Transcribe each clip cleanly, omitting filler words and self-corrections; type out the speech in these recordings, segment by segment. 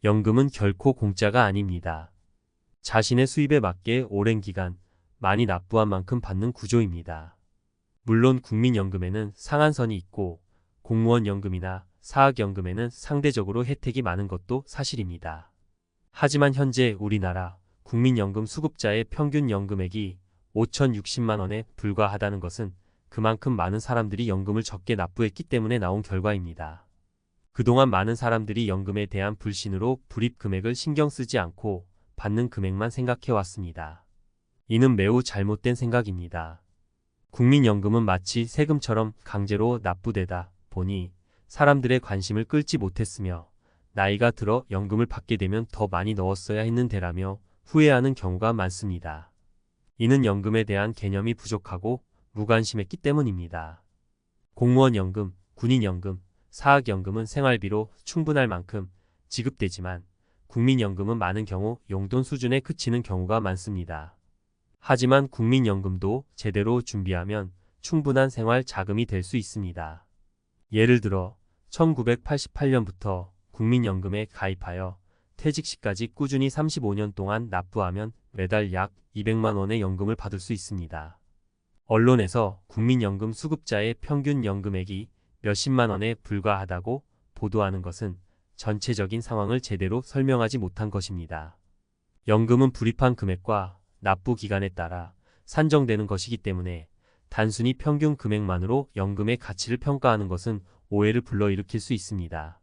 연금은 결코 공짜가 아닙니다. 자신의 수입에 맞게 오랜 기간 많이 납부한 만큼 받는 구조입니다. 물론 국민연금에는 상한선이 있고 공무원연금이나 사학연금에는 상대적으로 혜택이 많은 것도 사실입니다. 하지만 현재 우리나라 국민연금 수급자의 평균 연금액이 5,060만 원에 불과하다는 것은 그만큼 많은 사람들이 연금을 적게 납부했기 때문에 나온 결과입니다. 그동안 많은 사람들이 연금에 대한 불신으로 불입 금액을 신경 쓰지 않고 받는 금액만 생각해 왔습니다. 이는 매우 잘못된 생각입니다. 국민연금은 마치 세금처럼 강제로 납부되다 보니 사람들의 관심을 끌지 못했으며 나이가 들어 연금을 받게 되면 더 많이 넣었어야 했는데라며 후회하는 경우가 많습니다. 이는 연금에 대한 개념이 부족하고 무관심했기 때문입니다. 공무원연금, 군인연금, 사학연금은 생활비로 충분할 만큼 지급되지만 국민연금은 많은 경우 용돈 수준에 그치는 경우가 많습니다. 하지만 국민연금도 제대로 준비하면 충분한 생활 자금이 될 수 있습니다. 예를 들어 1988년부터 국민연금에 가입하여 퇴직 시까지 꾸준히 35년 동안 납부하면 매달 약 200만 원의 연금을 받을 수 있습니다. 언론에서 국민연금 수급자의 평균 연금액이 몇십만 원에 불과하다고 보도하는 것은 전체적인 상황을 제대로 설명하지 못한 것입니다. 연금은 불입한 금액과 납부 기간에 따라 산정되는 것이기 때문에 단순히 평균 금액만으로 연금의 가치를 평가하는 것은 오해를 불러일으킬 수 있습니다.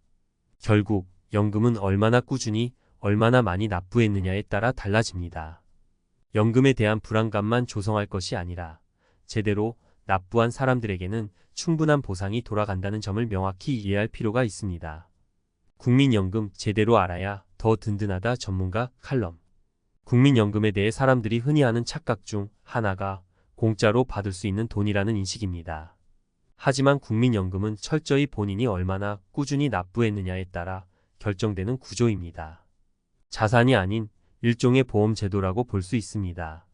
결국 연금은 얼마나 꾸준히 얼마나 많이 납부했느냐에 따라 달라집니다. 연금에 대한 불안감만 조성할 것이 아니라 제대로 납부한 사람들에게는 충분한 보상이 돌아간다는 점을 명확히 이해할 필요가 있습니다. 국민연금 제대로 알아야 더 든든하다 전문가 칼럼. 국민연금에 대해 사람들이 흔히 하는 착각 중 하나가 공짜로 받을 수 있는 돈이라는 인식입니다. 하지만 국민연금은 철저히 본인이 얼마나 꾸준히 납부했느냐에 따라 결정되는 구조입니다. 자산이 아닌 일종의 보험 제도라고 볼 수 있습니다.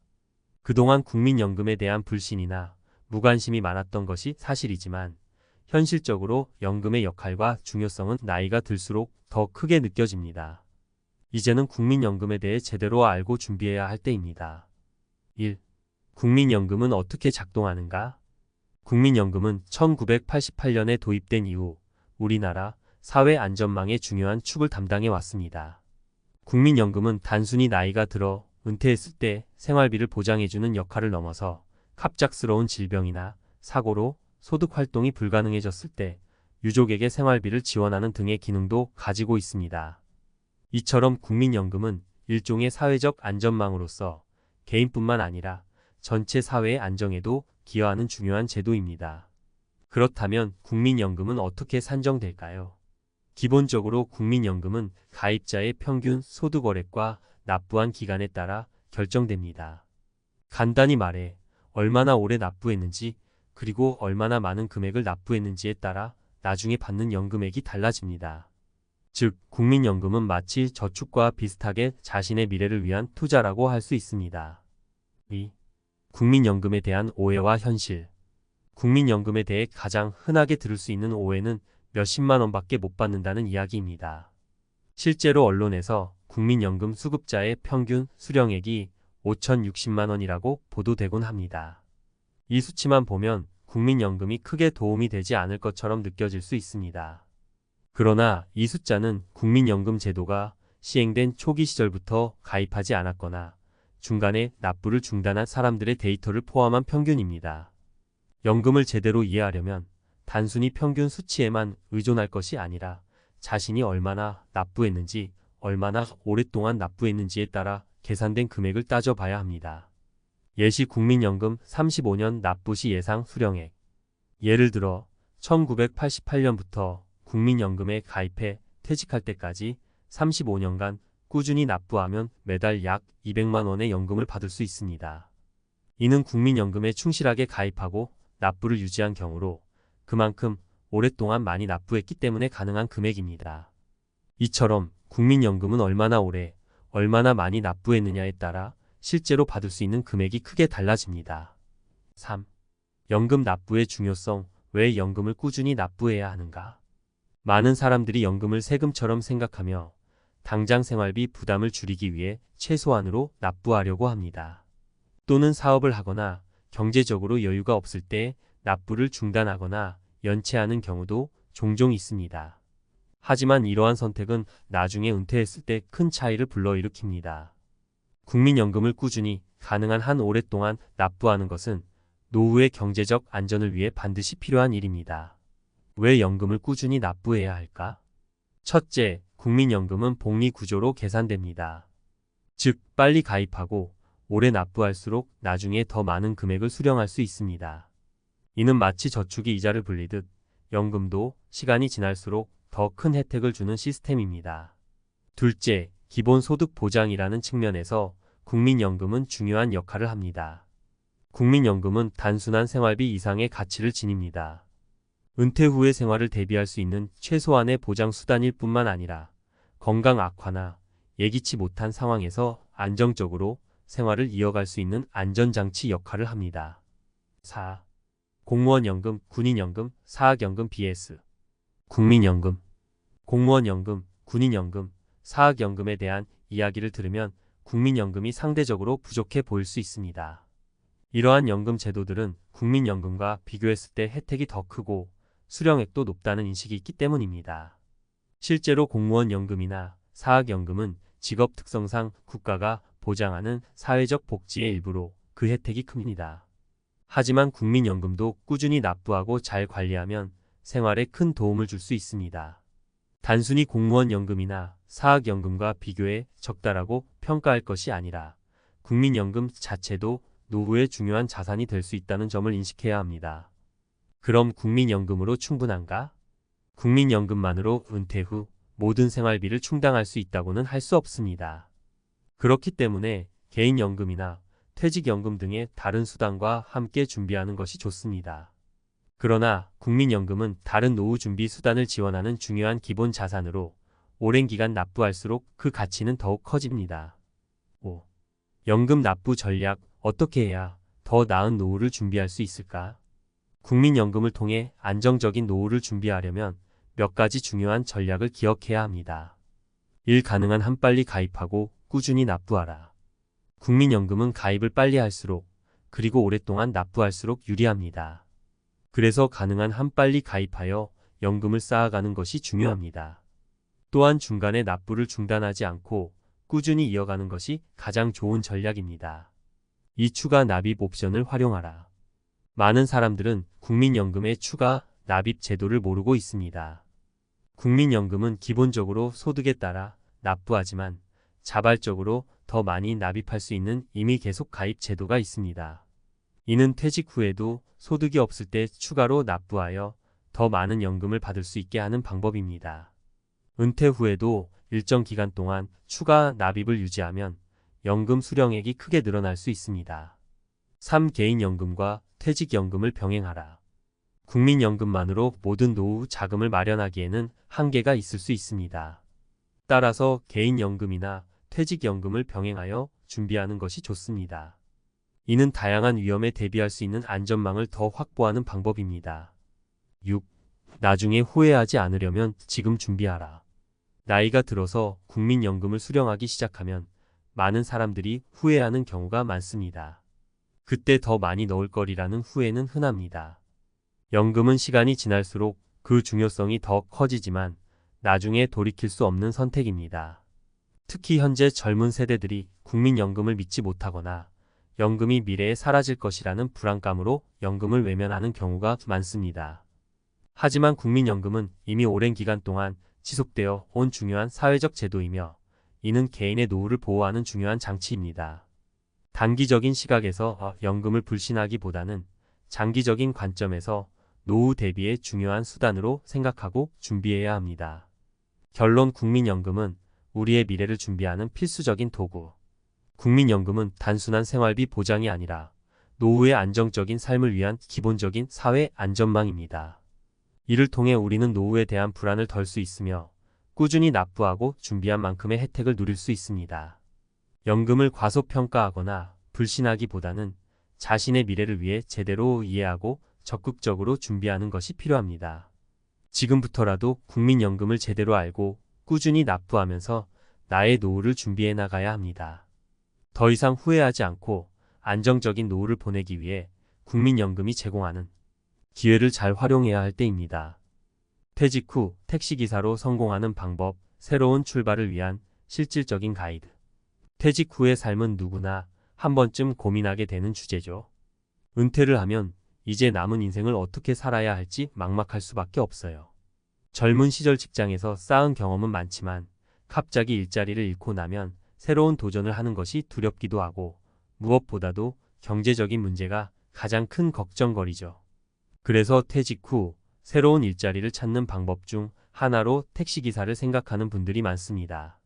그동안 국민연금에 대한 불신이나 무관심이 많았던 것이 사실이지만 현실적으로 연금의 역할과 중요성은 나이가 들수록 더 크게 느껴집니다. 이제는 국민연금에 대해 제대로 알고 준비해야 할 때입니다. 1. 국민연금은 어떻게 작동하는가? 국민연금은 1988년에 도입된 이후 우리나라 사회안전망의 중요한 축을 담당해 왔습니다. 국민연금은 단순히 나이가 들어 은퇴했을 때 생활비를 보장해주는 역할을 넘어서 갑작스러운 질병이나 사고로 소득 활동이 불가능해졌을 때 유족에게 생활비를 지원하는 등의 기능도 가지고 있습니다. 이처럼 국민연금은 일종의 사회적 안전망으로서 개인뿐만 아니라 전체 사회의 안정에도 기여하는 중요한 제도입니다. 그렇다면 국민연금은 어떻게 산정될까요? 기본적으로 국민연금은 가입자의 평균 소득월액과 납부한 기간에 따라 결정됩니다. 간단히 말해 얼마나 오래 납부했는지 그리고 얼마나 많은 금액을 납부했는지에 따라 나중에 받는 연금액이 달라집니다. 즉, 국민연금은 마치 저축과 비슷하게 자신의 미래를 위한 투자라고 할 수 있습니다. 2. 국민연금에 대한 오해와 현실. 국민연금에 대해 가장 흔하게 들을 수 있는 오해는 몇십만 원밖에 못 받는다는 이야기입니다. 실제로 언론에서 국민연금 수급자의 평균 수령액이 5,060만 원이라고 보도되곤 합니다. 이 수치만 보면 국민연금이 크게 도움이 되지 않을 것처럼 느껴질 수 있습니다. 그러나 이 숫자는 국민연금 제도가 시행된 초기 시절부터 가입하지 않았거나 중간에 납부를 중단한 사람들의 데이터를 포함한 평균입니다. 연금을 제대로 이해하려면 단순히 평균 수치에만 의존할 것이 아니라 자신이 얼마나 납부했는지, 얼마나 오랫동안 납부했는지에 따라 계산된 금액을 따져봐야 합니다. 예시 국민연금 35년 납부 시 예상 수령액. 예를 들어 1988년부터 국민연금에 가입해 퇴직할 때까지 35년간 꾸준히 납부하면 매달 약 200만 원의 연금을 받을 수 있습니다. 이는 국민연금에 충실하게 가입하고 납부를 유지한 경우로 그만큼 오랫동안 많이 납부했기 때문에 가능한 금액입니다. 이처럼 국민연금은 얼마나 오래, 얼마나 많이 납부했느냐에 따라 실제로 받을 수 있는 금액이 크게 달라집니다. 3. 연금 납부의 중요성. 왜 연금을 꾸준히 납부해야 하는가? 많은 사람들이 연금을 세금처럼 생각하며 당장 생활비 부담을 줄이기 위해 최소한으로 납부하려고 합니다. 또는 사업을 하거나 경제적으로 여유가 없을 때 납부를 중단하거나 연체하는 경우도 종종 있습니다. 하지만 이러한 선택은 나중에 은퇴했을 때 큰 차이를 불러일으킵니다. 국민연금을 꾸준히 가능한 한 오랫동안 납부하는 것은 노후의 경제적 안전을 위해 반드시 필요한 일입니다. 왜 연금을 꾸준히 납부해야 할까? 첫째, 국민연금은 복리구조로 계산됩니다. 즉, 빨리 가입하고 오래 납부할수록 나중에 더 많은 금액을 수령할 수 있습니다. 이는 마치 저축이 이자를 불리듯 연금도 시간이 지날수록 더 큰 혜택을 주는 시스템입니다. 둘째, 기본소득 보장이라는 측면에서 국민연금은 중요한 역할을 합니다. 국민연금은 단순한 생활비 이상의 가치를 지닙니다. 은퇴 후의 생활을 대비할 수 있는 최소한의 보장 수단일 뿐만 아니라 건강 악화나 예기치 못한 상황에서 안정적으로 생활을 이어갈 수 있는 안전장치 역할을 합니다. 4. 공무원연금, 군인연금, 사학연금 BS 국민연금, 공무원연금, 군인연금, 사학연금에 대한 이야기를 들으면 국민연금이 상대적으로 부족해 보일 수 있습니다. 이러한 연금 제도들은 국민연금과 비교했을 때 혜택이 더 크고 수령액도 높다는 인식이 있기 때문입니다. 실제로 공무원연금이나 사학연금은 직업 특성상 국가가 보장하는 사회적 복지의 일부로 그 혜택이 큽니다. 하지만 국민연금도 꾸준히 납부하고 잘 관리하면 생활에 큰 도움을 줄 수 있습니다. 단순히 공무원연금이나 사학연금과 비교해 적다라고 평가할 것이 아니라 국민연금 자체도 노후의 중요한 자산이 될 수 있다는 점을 인식해야 합니다. 그럼 국민연금으로 충분한가? 국민연금만으로 은퇴 후 모든 생활비를 충당할 수 있다고는 할 수 없습니다. 그렇기 때문에 개인연금이나 퇴직연금 등의 다른 수단과 함께 준비하는 것이 좋습니다. 그러나 국민연금은 다른 노후 준비 수단을 지원하는 중요한 기본 자산으로 오랜 기간 납부할수록 그 가치는 더욱 커집니다. 5. 연금 납부 전략, 어떻게 해야 더 나은 노후를 준비할 수 있을까? 국민연금을 통해 안정적인 노후를 준비하려면 몇 가지 중요한 전략을 기억해야 합니다. 1. 가능한 한 빨리 가입하고 꾸준히 납부하라. 국민연금은 가입을 빨리 할수록 그리고 오랫동안 납부할수록 유리합니다. 그래서 가능한 한 빨리 가입하여 연금을 쌓아가는 것이 중요합니다. 또한 중간에 납부를 중단하지 않고 꾸준히 이어가는 것이 가장 좋은 전략입니다. 2. 추가 납입 옵션을 활용하라. 많은 사람들은 국민연금의 추가 납입 제도를 모르고 있습니다. 국민연금은 기본적으로 소득에 따라 납부하지만 자발적으로 더 많이 납입할 수 있는 이미 계속 가입 제도가 있습니다. 이는 퇴직 후에도 소득이 없을 때 추가로 납부하여 더 많은 연금을 받을 수 있게 하는 방법입니다. 은퇴 후에도 일정 기간 동안 추가 납입을 유지하면 연금 수령액이 크게 늘어날 수 있습니다. 3. 개인연금과 퇴직연금을 병행하라. 국민연금만으로 모든 노후 자금을 마련하기에는 한계가 있을 수 있습니다. 따라서 개인연금이나 퇴직연금을 병행하여 준비하는 것이 좋습니다. 이는 다양한 위험에 대비할 수 있는 안전망을 더 확보하는 방법입니다. 6. 나중에 후회하지 않으려면 지금 준비하라. 나이가 들어서 국민연금을 수령하기 시작하면 많은 사람들이 후회하는 경우가 많습니다. 그때 더 많이 넣을 거리라는 후회는 흔합니다. 연금은 시간이 지날수록 그 중요성이 더 커지지만 나중에 돌이킬 수 없는 선택입니다. 특히 현재 젊은 세대들이 국민연금을 믿지 못하거나 연금이 미래에 사라질 것이라는 불안감으로 연금을 외면하는 경우가 많습니다. 하지만 국민연금은 이미 오랜 기간 동안 지속되어 온 중요한 사회적 제도이며 이는 개인의 노후를 보호하는 중요한 장치입니다. 단기적인 시각에서 연금을 불신하기보다는 장기적인 관점에서 노후 대비의 중요한 수단으로 생각하고 준비해야 합니다. 결론, 국민연금은 우리의 미래를 준비하는 필수적인 도구. 국민연금은 단순한 생활비 보장이 아니라 노후의 안정적인 삶을 위한 기본적인 사회 안전망입니다. 이를 통해 우리는 노후에 대한 불안을 덜 수 있으며 꾸준히 납부하고 준비한 만큼의 혜택을 누릴 수 있습니다. 연금을 과소평가하거나 불신하기보다는 자신의 미래를 위해 제대로 이해하고 적극적으로 준비하는 것이 필요합니다. 지금부터라도 국민연금을 제대로 알고 꾸준히 납부하면서 나의 노후를 준비해 나가야 합니다. 더 이상 후회하지 않고 안정적인 노후를 보내기 위해 국민연금이 제공하는 기회를 잘 활용해야 할 때입니다. 퇴직 후 택시기사로 성공하는 방법, 새로운 출발을 위한 실질적인 가이드. 퇴직 후의 삶은 누구나 한 번쯤 고민하게 되는 주제죠. 은퇴를 하면 이제 남은 인생을 어떻게 살아야 할지 막막할 수밖에 없어요. 젊은 시절 직장에서 쌓은 경험은 많지만 갑자기 일자리를 잃고 나면 새로운 도전을 하는 것이 두렵기도 하고 무엇보다도 경제적인 문제가 가장 큰 걱정거리죠. 그래서 퇴직 후 새로운 일자리를 찾는 방법 중 하나로 택시기사를 생각하는 분들이 많습니다.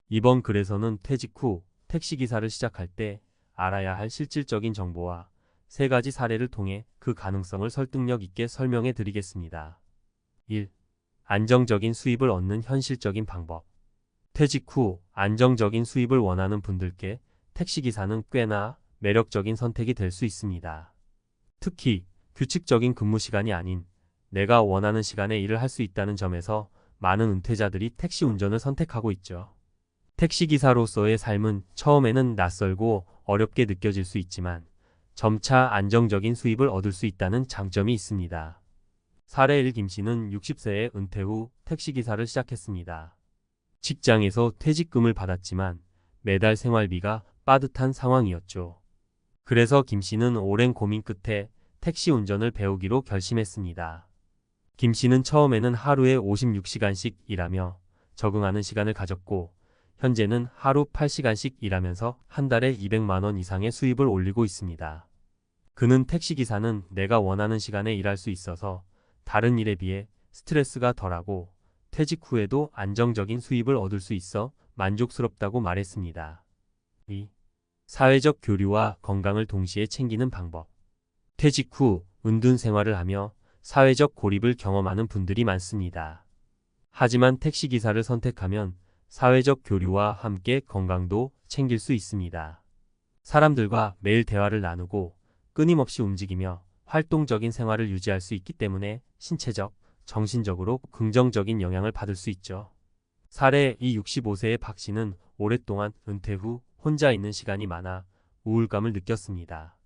이번 글에서는 퇴직 후 택시기사를 시작할 때 알아야 할 실질적인 정보와 3가지 사례를 통해 그 가능성을 설득력 있게 설명해 드리겠습니다. 1. 안정적인 수입을 얻는 현실적인 방법. 퇴직 후 안정적인 수입을 원하는 분들께 택시기사는 꽤나 매력적인 선택이 될 수 있습니다. 특히 규칙적인 근무 시간이 아닌 내가 원하는 시간에 일을 할 수 있다는 점에서 많은 은퇴자들이 택시 운전을 선택하고 있죠. 택시기사로서의 삶은 처음에는 낯설고 어렵게 느껴질 수 있지만 점차 안정적인 수입을 얻을 수 있다는 장점이 있습니다. 사례 1. 김씨는 60세에 은퇴 후 택시기사를 시작했습니다. 직장에서 퇴직금을 받았지만 매달 생활비가 빠듯한 상황이었죠. 그래서 김씨는 오랜 고민 끝에 택시 운전을 배우기로 결심했습니다. 김씨는 처음에는 하루에 56시간씩 일하며 적응하는 시간을 가졌고 현재는 하루 8시간씩 일하면서 한 달에 200만 원 이상의 수입을 올리고 있습니다. 그는 택시기사는 내가 원하는 시간에 일할 수 있어서 다른 일에 비해 스트레스가 덜하고 퇴직 후에도 안정적인 수입을 얻을 수 있어 만족스럽다고 말했습니다. 2. 사회적 교류와 건강을 동시에 챙기는 방법. 퇴직 후 은둔 생활을 하며 사회적 고립을 경험하는 분들이 많습니다. 하지만 택시기사를 선택하면 사회적 교류와 함께 건강도 챙길 수 있습니다. 사람들과 매일 대화를 나누고 끊임없이 움직이며 활동적인 생활을 유지할 수 있기 때문에 신체적, 정신적으로 긍정적인 영향을 받을 수 있죠. 사례 2. 65세의 박 씨는 오랫동안 은퇴 후 혼자 있는 시간이 많아 우울감을 느꼈습니다.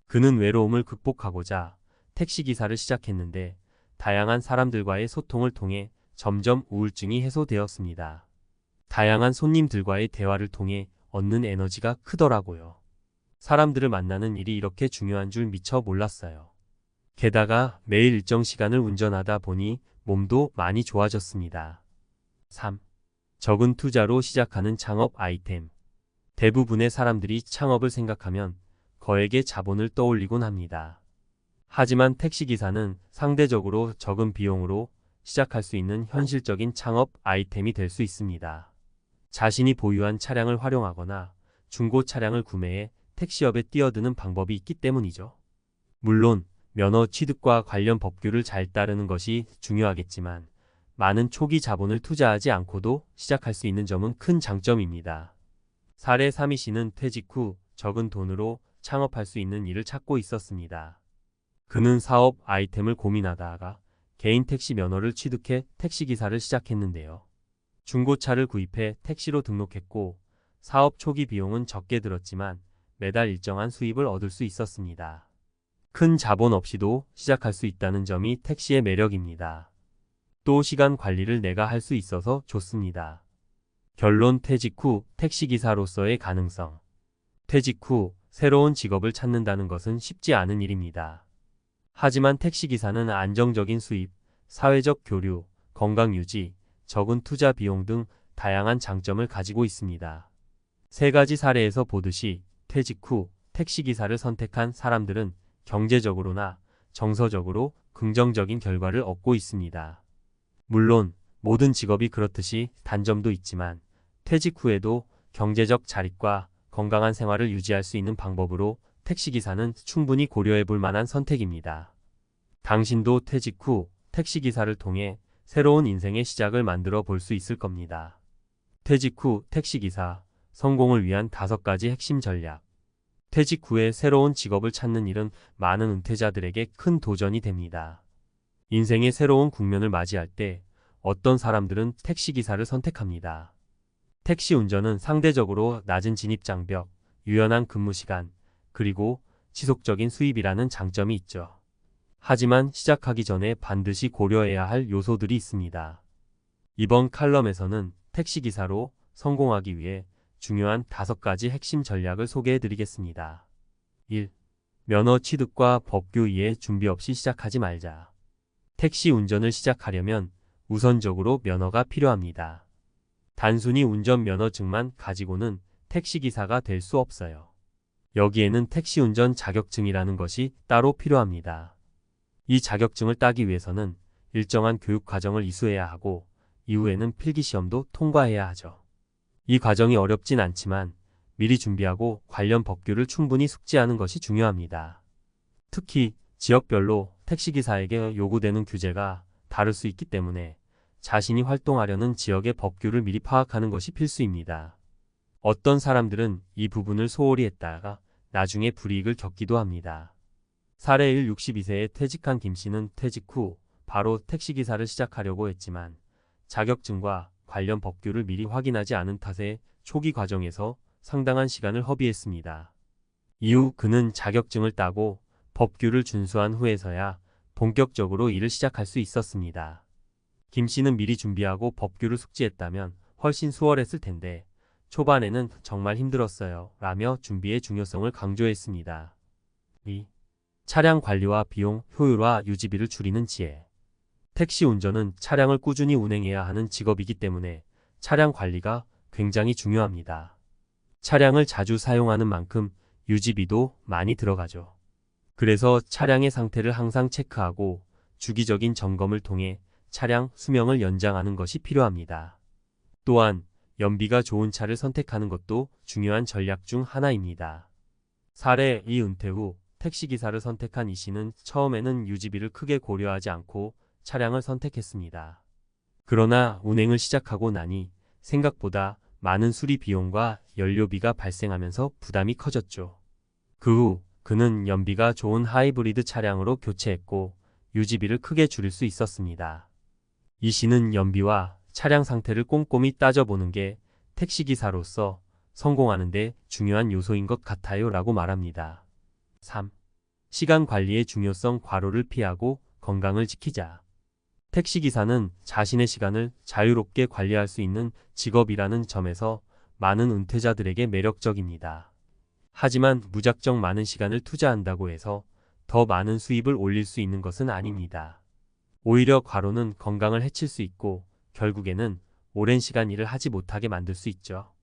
그는 외로움을 극복하고자 택시기사를 시작했는데 다양한 사람들과의 소통을 통해 점점 우울증이 해소되었습니다. 다양한 손님들과의 대화를 통해 얻는 에너지가 크더라고요. 사람들을 만나는 일이 이렇게 중요한 줄 미처 몰랐어요. 게다가 매일 일정 시간을 운전하다 보니 몸도 많이 좋아졌습니다. 3. 적은 투자로 시작하는 창업 아이템. 대부분의 사람들이 창업을 생각하면 거액의 자본을 떠올리곤 합니다. 하지만 택시기사는 상대적으로 적은 비용으로 시작할 수 있는 현실적인 창업 아이템이 될 수 있습니다. 자신이 보유한 차량을 활용하거나 중고 차량을 구매해 택시업에 뛰어드는 방법이 있기 때문이죠. 물론 면허 취득과 관련 법규를 잘 따르는 것이 중요하겠지만 많은 초기 자본을 투자하지 않고도 시작할 수 있는 점은 큰 장점입니다. 사례 3위 씨는 퇴직 후 적은 돈으로 창업할 수 있는 일을 찾고 있었습니다. 그는 사업 아이템을 고민하다가 개인 택시 면허를 취득해 택시기사를 시작했는데요. 중고차를 구입해 택시로 등록했고 사업 초기 비용은 적게 들었지만 매달 일정한 수입을 얻을 수 있었습니다. 큰 자본 없이도 시작할 수 있다는 점이 택시의 매력입니다. 또 시간 관리를 내가 할 수 있어서 좋습니다. 결론. 퇴직 후 택시기사로서의 가능성. 퇴직 후 새로운 직업을 찾는다는 것은 쉽지 않은 일입니다. 하지만 택시기사는 안정적인 수입, 사회적 교류, 건강 유지, 적은 투자 비용 등 다양한 장점을 가지고 있습니다. 3가지 사례에서 보듯이 퇴직 후 택시기사를 선택한 사람들은 경제적으로나 정서적으로 긍정적인 결과를 얻고 있습니다. 물론 모든 직업이 그렇듯이 단점도 있지만 퇴직 후에도 경제적 자립과 건강한 생활을 유지할 수 있는 방법으로 택시기사는 충분히 고려해 볼 만한 선택입니다. 당신도 퇴직 후 택시기사를 통해 새로운 인생의 시작을 만들어 볼 수 있을 겁니다. 퇴직 후 택시기사, 성공을 위한 5가지 핵심 전략. 퇴직 후에 새로운 직업을 찾는 일은 많은 은퇴자들에게 큰 도전이 됩니다. 인생의 새로운 국면을 맞이할 때 어떤 사람들은 택시기사를 선택합니다. 택시 운전은 상대적으로 낮은 진입장벽, 유연한 근무시간, 그리고 지속적인 수입이라는 장점이 있죠. 하지만 시작하기 전에 반드시 고려해야 할 요소들이 있습니다. 이번 칼럼에서는 택시기사로 성공하기 위해 중요한 5가지 핵심 전략을 소개해 드리겠습니다. 1. 면허 취득과 법규 이해 준비 없이 시작하지 말자. 택시 운전을 시작하려면 우선적으로 면허가 필요합니다. 단순히 운전면허증만 가지고는 택시기사가 될 수 없어요. 여기에는 택시운전 자격증이라는 것이 따로 필요합니다. 이 자격증을 따기 위해서는 일정한 교육 과정을 이수해야 하고 이후에는 필기시험도 통과해야 하죠. 이 과정이 어렵진 않지만 미리 준비하고 관련 법규를 충분히 숙지하는 것이 중요합니다. 특히 지역별로 택시기사에게 요구되는 규제가 다를 수 있기 때문에 자신이 활동하려는 지역의 법규를 미리 파악하는 것이 필수입니다. 어떤 사람들은 이 부분을 소홀히 했다가 나중에 불이익을 겪기도 합니다. 사례 1. 62세에 퇴직한 김씨는 퇴직 후 바로 택시기사를 시작하려고 했지만 자격증과 관련 법규를 미리 확인하지 않은 탓에 초기 과정에서 상당한 시간을 허비했습니다. 이후 그는 자격증을 따고 법규를 준수한 후에서야 본격적으로 일을 시작할 수 있었습니다. 김씨는 미리 준비하고 법규를 숙지했다면 훨씬 수월했을 텐데 초반에는 정말 힘들었어요 라며 준비의 중요성을 강조했습니다. 2. 차량 관리와 비용, 효율화, 유지비를 줄이는 지혜. 택시 운전은 차량을 꾸준히 운행해야 하는 직업이기 때문에 차량 관리가 굉장히 중요합니다. 차량을 자주 사용하는 만큼 유지비도 많이 들어가죠. 그래서 차량의 상태를 항상 체크하고 주기적인 점검을 통해 차량 수명을 연장하는 것이 필요합니다. 또한 연비가 좋은 차를 선택하는 것도 중요한 전략 중 하나입니다. 사례 2. 은퇴 후 택시기사를 선택한 이 씨는 처음에는 유지비를 크게 고려하지 않고 차량을 선택했습니다. 그러나 운행을 시작하고 나니 생각보다 많은 수리 비용과 연료비가 발생하면서 부담이 커졌죠. 그 후 그는 연비가 좋은 하이브리드 차량으로 교체했고 유지비를 크게 줄일 수 있었습니다. 이 씨는 연비와 차량 상태를 꼼꼼히 따져보는 게 택시기사로서 성공하는 데 중요한 요소인 것 같아요 라고 말합니다. 3. 시간 관리의 중요성. 과로를 피하고 건강을 지키자. 택시기사는 자신의 시간을 자유롭게 관리할 수 있는 직업이라는 점에서 많은 은퇴자들에게 매력적입니다. 하지만 무작정 많은 시간을 투자한다고 해서 더 많은 수입을 올릴 수 있는 것은 아닙니다. 오히려 과로는 건강을 해칠 수 있고 결국에는 오랜 시간 일을 하지 못하게 만들 수 있죠.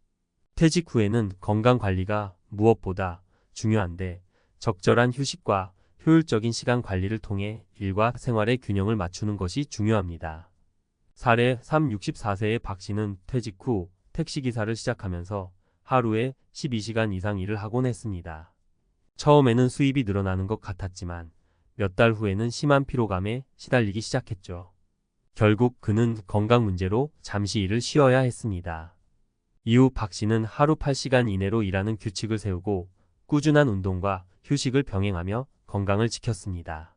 퇴직 후에는 건강 관리가 무엇보다 중요한데 적절한 휴식과 효율적인 시간 관리를 통해 일과 생활의 균형을 맞추는 것이 중요합니다. 사례 3. 64세의 박 씨는 퇴직 후 택시기사를 시작하면서 하루에 12시간 이상 일을 하곤 했습니다. 처음에는 수입이 늘어나는 것 같았지만 몇 달 후에는 심한 피로감에 시달리기 시작했죠. 결국 그는 건강 문제로 잠시 일을 쉬어야 했습니다. 이후 박 씨는 하루 8시간 이내로 일하는 규칙을 세우고 꾸준한 운동과 휴식을 병행하며 건강을 지켰습니다.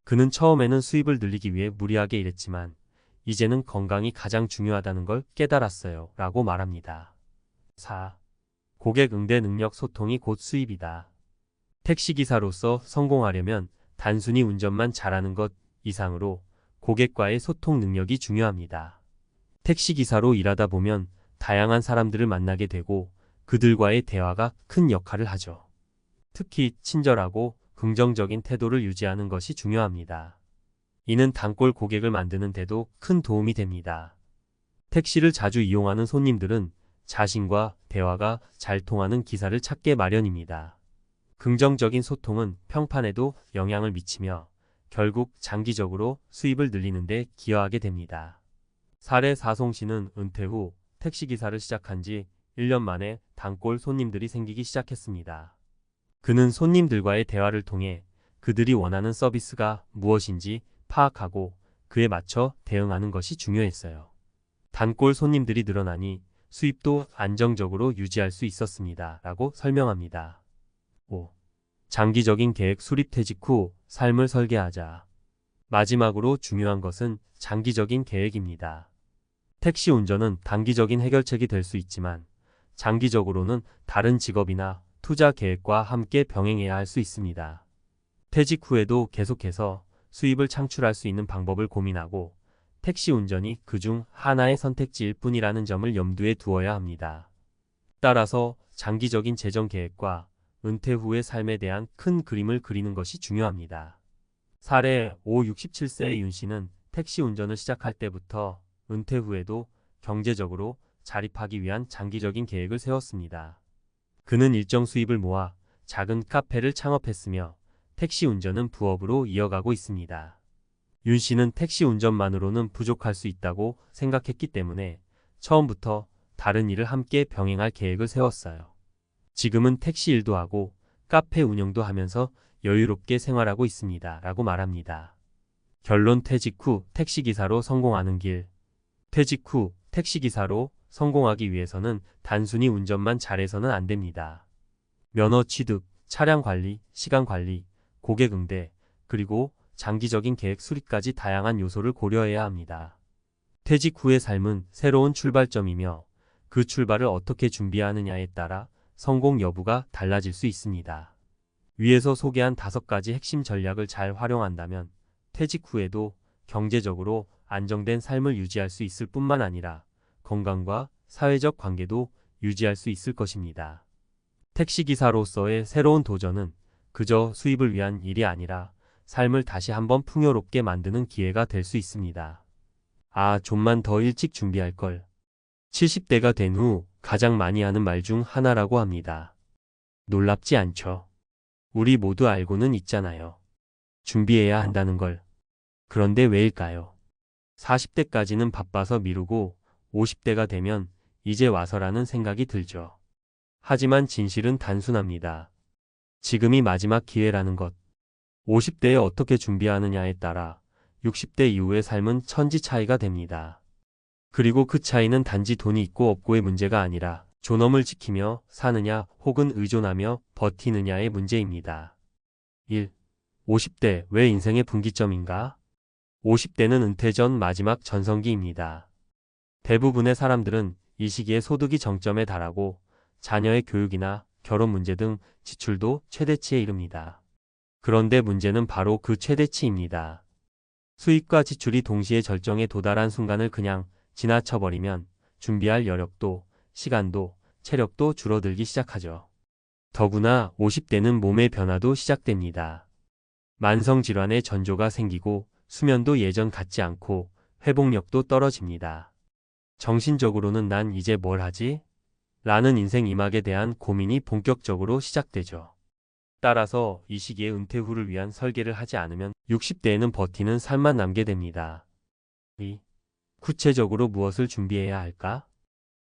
그는 처음에는 수입을 늘리기 위해 무리하게 일했지만 이제는 건강이 가장 중요하다는 걸 깨달았어요 라고 말합니다. 4. 고객 응대 능력. 소통이 곧 수입이다. 택시기사로서 성공하려면 단순히 운전만 잘하는 것 이상으로 고객과의 소통 능력이 중요합니다. 택시기사로 일하다 보면 다양한 사람들을 만나게 되고 그들과의 대화가 큰 역할을 하죠. 특히 친절하고 긍정적인 태도를 유지하는 것이 중요합니다. 이는 단골 고객을 만드는 데도 큰 도움이 됩니다. 택시를 자주 이용하는 손님들은 자신과 대화가 잘 통하는 기사를 찾게 마련입니다. 긍정적인 소통은 평판에도 영향을 미치며 결국 장기적으로 수입을 늘리는 데 기여하게 됩니다. 사례 4. 송 씨는 은퇴 후 택시기사를 시작한 지 1년 만에 단골 손님들이 생기기 시작했습니다. 그는 손님들과의 대화를 통해 그들이 원하는 서비스가 무엇인지 파악하고 그에 맞춰 대응하는 것이 중요했어요. 단골 손님들이 늘어나니 수입도 안정적으로 유지할 수 있었습니다. 라고 설명합니다. 5. 장기적인 계획. 수립. 퇴직 후 삶을 설계하자. 마지막으로 중요한 것은 장기적인 계획입니다. 택시 운전은 단기적인 해결책이 될 수 있지만 장기적으로는 다른 직업이나 투자 계획과 함께 병행해야 할 수 있습니다. 퇴직 후에도 계속해서 수입을 창출할 수 있는 방법을 고민하고 택시 운전이 그중 하나의 선택지일 뿐이라는 점을 염두에 두어야 합니다. 따라서 장기적인 재정 계획과 은퇴 후의 삶에 대한 큰 그림을 그리는 것이 중요합니다. 사례 67세의 윤 씨는 택시 운전을 시작할 때부터 은퇴 후에도 경제적으로 자립하기 위한 장기적인 계획을 세웠습니다. 그는 일정 수입을 모아 작은 카페를 창업했으며 택시 운전은 부업으로 이어가고 있습니다. 윤 씨는 택시 운전만으로는 부족할 수 있다고 생각했기 때문에 처음부터 다른 일을 함께 병행할 계획을 세웠어요. 지금은 택시 일도 하고 카페 운영도 하면서 여유롭게 생활하고 있습니다. 라고 말합니다. 결론 퇴직 후 택시기사로 성공하는 길. 퇴직 후 택시기사로 성공하기 위해서는 단순히 운전만 잘해서는 안 됩니다. 면허 취득, 차량 관리, 시간 관리, 고객 응대, 그리고 장기적인 계획 수립까지 다양한 요소를 고려해야 합니다. 퇴직 후의 삶은 새로운 출발점이며 그 출발을 어떻게 준비하느냐에 따라 성공 여부가 달라질 수 있습니다. 위에서 소개한 5가지 핵심 전략을 잘 활용한다면 퇴직 후에도 경제적으로 안정된 삶을 유지할 수 있을 뿐만 아니라 건강과 사회적 관계도 유지할 수 있을 것입니다. 택시기사로서의 새로운 도전은 그저 수입을 위한 일이 아니라 삶을 다시 한번 풍요롭게 만드는 기회가 될 수 있습니다. 아, 좀만 더 일찍 준비할 걸. 70대가 된 후 가장 많이 하는 말 중 하나라고 합니다. 놀랍지 않죠? 우리 모두 알고는 있잖아요. 준비해야 한다는 걸. 그런데 왜일까요? 40대까지는 바빠서 미루고 50대가 되면 이제 와서라는 생각이 들죠. 하지만 진실은 단순합니다. 지금이 마지막 기회라는 것. 50대에 어떻게 준비하느냐에 따라 60대 이후의 삶은 천지 차이가 됩니다. 그리고 그 차이는 단지 돈이 있고 없고의 문제가 아니라 존엄을 지키며 사느냐 혹은 의존하며 버티느냐의 문제입니다. 1. 50대 왜 인생의 분기점인가? 50대는 은퇴 전 마지막 전성기입니다. 대부분의 사람들은 이 시기에 소득이 정점에 달하고 자녀의 교육이나 결혼 문제 등 지출도 최대치에 이릅니다. 그런데 문제는 바로 그 최대치입니다. 수입과 지출이 동시에 절정에 도달한 순간을 그냥 지나쳐버리면 준비할 여력도, 시간도, 체력도 줄어들기 시작하죠. 더구나 50대는 몸의 변화도 시작됩니다. 만성질환의 전조가 생기고 수면도 예전 같지 않고 회복력도 떨어집니다. 정신적으로는 난 이제 뭘 하지? 라는 인생 이막에 대한 고민이 본격적으로 시작되죠. 따라서 이 시기에 은퇴 후를 위한 설계를 하지 않으면 60대에는 버티는 삶만 남게 됩니다. 2. 구체적으로 무엇을 준비해야 할까?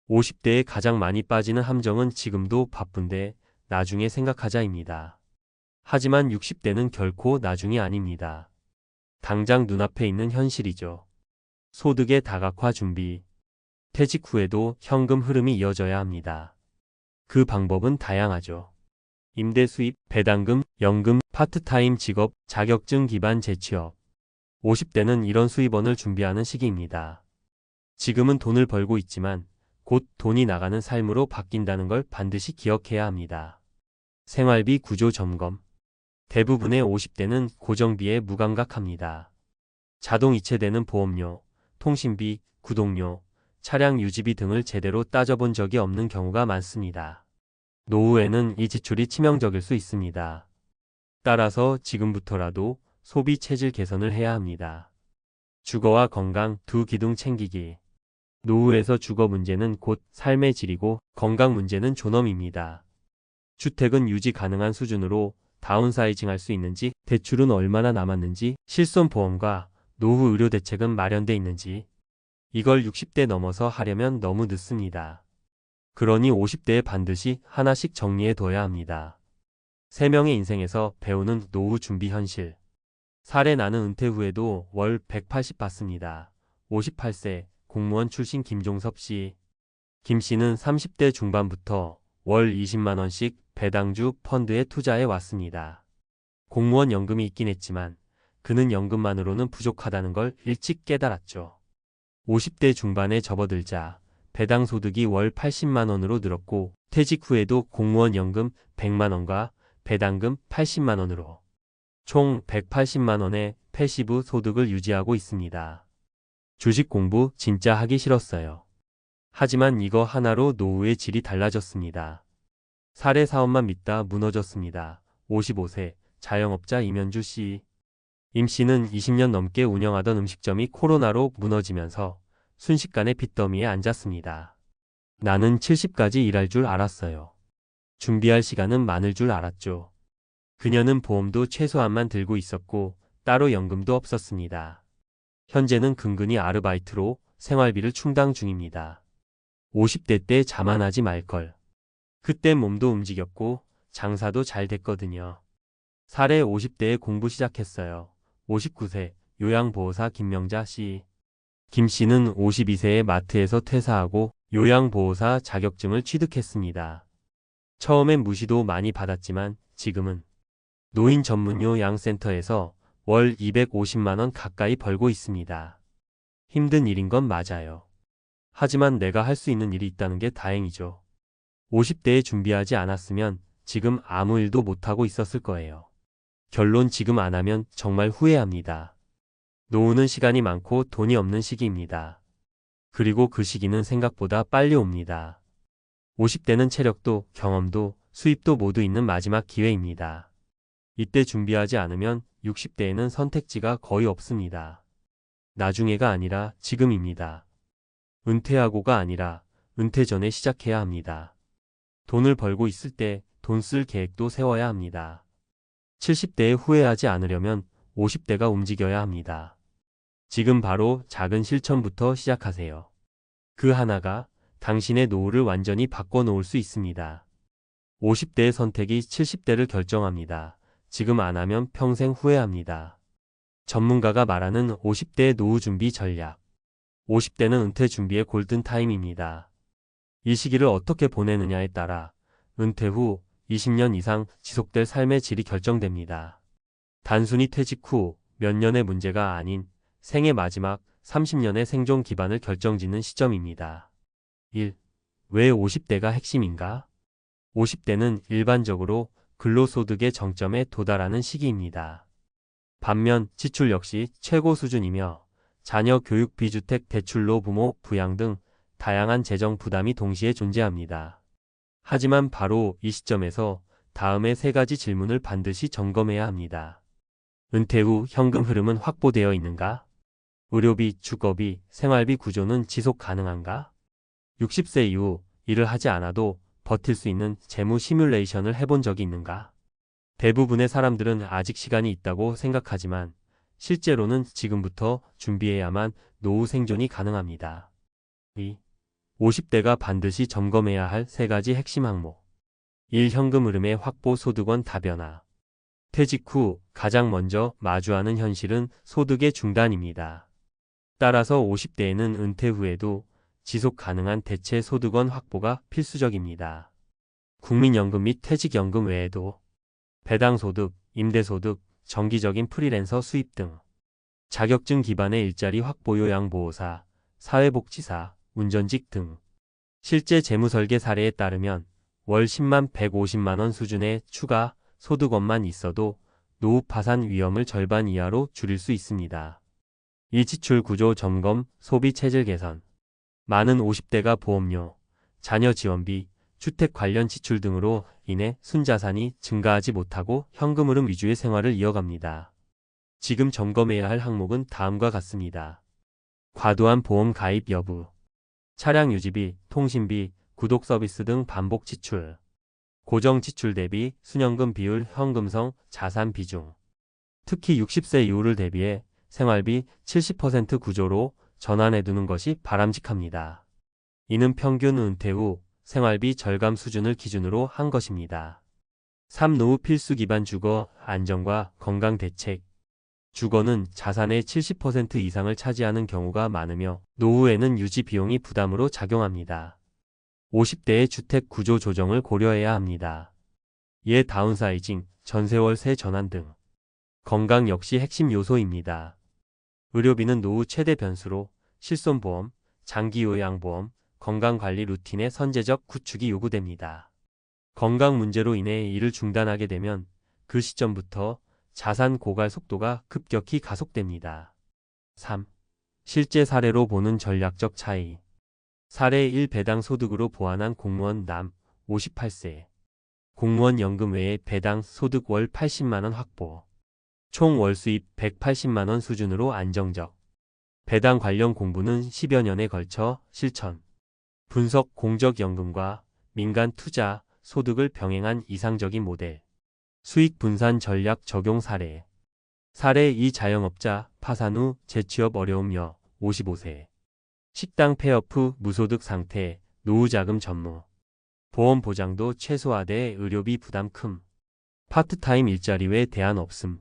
50대에 가장 많이 빠지는 함정은 지금도 바쁜데 나중에 생각하자입니다. 하지만 60대는 결코 나중이 아닙니다. 당장 눈앞에 있는 현실이죠. 소득의 다각화 준비. 퇴직 후에도 현금 흐름이 이어져야 합니다. 그 방법은 다양하죠. 임대 수입, 배당금, 연금, 파트타임 직업, 자격증 기반 재취업. 50대는 이런 수입원을 준비하는 시기입니다. 지금은 돈을 벌고 있지만 곧 돈이 나가는 삶으로 바뀐다는 걸 반드시 기억해야 합니다. 생활비 구조 점검. 대부분의 50대는 고정비에 무감각합니다. 자동 이체되는 보험료, 통신비, 구독료, 차량 유지비 등을 제대로 따져본 적이 없는 경우가 많습니다. 노후에는 이 지출이 치명적일 수 있습니다. 따라서 지금부터라도 소비 체질 개선을 해야 합니다. 주거와 건강 두 기둥 챙기기. 노후에서 주거 문제는 곧 삶의 질이고 건강 문제는 존엄입니다. 주택은 유지 가능한 수준으로 다운사이징 할 수 있는지, 대출은 얼마나 남았는지, 실손보험과 노후 의료 대책은 마련돼 있는지. 이걸 60대 넘어서 하려면 너무 늦습니다. 그러니 50대에 반드시 하나씩 정리해 둬야 합니다. 3명의 인생에서 배우는 노후 준비 현실. 사례 나는 은퇴 후에도 월 180 받습니다. 58세 공무원 출신 김종섭 씨. 김 씨는 30대 중반부터 월 20만 원씩 배당주 펀드에 투자해 왔습니다. 공무원 연금이 있긴 했지만 그는 연금만으로는 부족하다는 걸 일찍 깨달았죠. 50대 중반에 접어들자 배당 소득이 월 80만 원으로 늘었고 퇴직 후에도 공무원 연금 100만 원과 배당금 80만 원으로 총 180만 원의 패시브 소득을 유지하고 있습니다. 주식 공부 진짜 하기 싫었어요. 하지만 이거 하나로 노후의 질이 달라졌습니다. 사례 사업만 믿다 무너졌습니다. 55세 자영업자 임현주 씨. 임 씨는 20년 넘게 운영하던 음식점이 코로나로 무너지면서 순식간에 빚더미에 앉았습니다. 나는 70까지 일할 줄 알았어요. 준비할 시간은 많을 줄 알았죠. 그녀는 보험도 최소한만 들고 있었고 따로 연금도 없었습니다. 현재는 근근히 아르바이트로 생활비를 충당 중입니다. 50대 때 자만하지 말걸. 그때 몸도 움직였고 장사도 잘 됐거든요. 사례 50대에 공부 시작했어요. 59세 요양보호사 김명자 씨. 김 씨는 52세에 마트에서 퇴사하고 요양보호사 자격증을 취득했습니다. 처음엔 무시도 많이 받았지만 지금은 노인 전문 요양센터에서 월 250만 원 가까이 벌고 있습니다. 힘든 일인 건 맞아요. 하지만 내가 할 수 있는 일이 있다는 게 다행이죠. 50대에 준비하지 않았으면 지금 아무 일도 못하고 있었을 거예요. 결론 지금 안 하면 정말 후회합니다. 노후는 시간이 많고 돈이 없는 시기입니다. 그리고 그 시기는 생각보다 빨리 옵니다. 50대는 체력도 경험도 수입도 모두 있는 마지막 기회입니다. 이때 준비하지 않으면 60대에는 선택지가 거의 없습니다. 나중에가 아니라 지금입니다. 은퇴하고가 아니라 은퇴 전에 시작해야 합니다. 돈을 벌고 있을 때 돈 쓸 계획도 세워야 합니다. 70대에 후회하지 않으려면 50대가 움직여야 합니다. 지금 바로 작은 실천부터 시작하세요. 그 하나가 당신의 노후를 완전히 바꿔놓을 수 있습니다. 50대의 선택이 70대를 결정합니다. 지금 안 하면 평생 후회합니다. 전문가가 말하는 50대의 노후 준비 전략. 50대는 은퇴 준비의 골든타임입니다. 이 시기를 어떻게 보내느냐에 따라 은퇴 후 20년 이상 지속될 삶의 질이 결정됩니다. 단순히 퇴직 후 몇 년의 문제가 아닌 생의 마지막 30년의 생존 기반을 결정짓는 시점입니다. 1. 왜 50대가 핵심인가? 50대는 일반적으로 근로소득의 정점에 도달하는 시기입니다. 반면 지출 역시 최고 수준이며 자녀 교육 비주택 대출로 부모 부양 등 다양한 재정 부담이 동시에 존재합니다. 하지만 바로 이 시점에서 다음의 세 가지 질문을 반드시 점검해야 합니다. 은퇴 후 현금 흐름은 확보되어 있는가? 의료비, 주거비, 생활비 구조는 지속 가능한가? 60세 이후 일을 하지 않아도 버틸 수 있는 재무 시뮬레이션을 해본 적이 있는가? 대부분의 사람들은 아직 시간이 있다고 생각하지만 실제로는 지금부터 준비해야만 노후 생존이 가능합니다. 2. 50대가 반드시 점검해야 할 세 가지 핵심 항목. 1. 현금 흐름의 확보 소득원 다변화. 퇴직 후 가장 먼저 마주하는 현실은 소득의 중단입니다. 따라서 50대에는 은퇴 후에도 지속 가능한 대체 소득원 확보가 필수적입니다. 국민연금 및 퇴직연금 외에도 배당소득, 임대소득, 정기적인 프리랜서 수입 등 자격증 기반의 일자리 확보 요양보호사, 사회복지사, 운전직 등 실제 재무설계 사례에 따르면 월 10만 150만 원 수준의 추가 소득원만 있어도 노후 파산 위험을 절반 이하로 줄일 수 있습니다. 이 지출 구조 점검, 소비 체질 개선. 많은 50대가 보험료, 자녀 지원비, 주택 관련 지출 등으로 인해 순자산이 증가하지 못하고 현금 흐름 위주의 생활을 이어갑니다. 지금 점검해야 할 항목은 다음과 같습니다. 과도한 보험 가입 여부, 차량 유지비, 통신비, 구독 서비스 등 반복 지출, 고정 지출 대비 순연금 비율, 현금성, 자산 비중. 특히 60세 이후를 대비해 생활비 70% 구조로 전환해두는 것이 바람직합니다. 이는 평균 은퇴 후 생활비 절감 수준을 기준으로 한 것입니다. 3. 노후 필수 기반 주거, 안정과 건강 대책. 주거는 자산의 70% 이상을 차지하는 경우가 많으며 노후에는 유지 비용이 부담으로 작용합니다. 50대의 주택 구조 조정을 고려해야 합니다. 이에 다운사이징, 전세월세 전환 등. 건강 역시 핵심 요소입니다. 의료비는 노후 최대 변수로 실손보험, 장기요양보험, 건강관리 루틴의 선제적 구축이 요구됩니다. 건강 문제로 인해 일을 중단하게 되면 그 시점부터 자산 고갈 속도가 급격히 가속됩니다. 3. 실제 사례로 보는 전략적 차이. 사례 1. 배당 소득으로 보완한 공무원 남 58세. 공무원 연금 외에 배당 소득 월 80만원 확보. 총 월 수입 180만원 수준으로 안정적. 배당 관련 공부는 10여 년에 걸쳐 실천. 분석 공적연금과 민간 투자, 소득을 병행한 이상적인 모델. 수익 분산 전략 적용 사례. 사례 2. 자영업자, 파산 후 재취업 어려움 여 55세. 식당 폐업 후 무소득 상태, 노후자금 전무. 보험 보장도 최소화돼 의료비 부담 큼. 파트타임 일자리 외 대안 없음.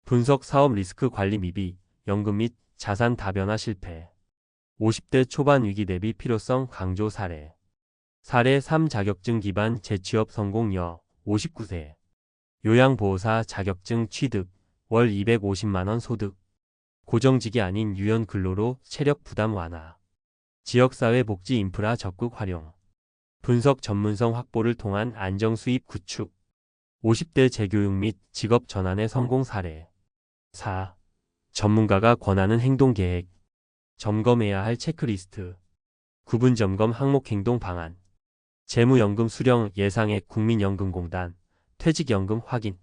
분석 사업 리스크 관리 미비, 연금 및 자산 다변화 실패. 50대 초반 위기 대비 필요성 강조 사례. 사례 3. 자격증 기반 재취업 성공 여 59세. 요양보호사 자격증 취득, 월 250만원 소득. 고정직이 아닌 유연 근로로 체력 부담 완화. 지역사회 복지 인프라 적극 활용. 분석 전문성 확보를 통한 안정 수입 구축. 50대 재교육 및 직업 전환의 성공 사례. 4. 전문가가 권하는 행동 계획. 점검해야 할 체크리스트. 구분 점검 항목 행동 방안. 재무연금 수령 예상액 국민연금공단. 퇴직연금 확인.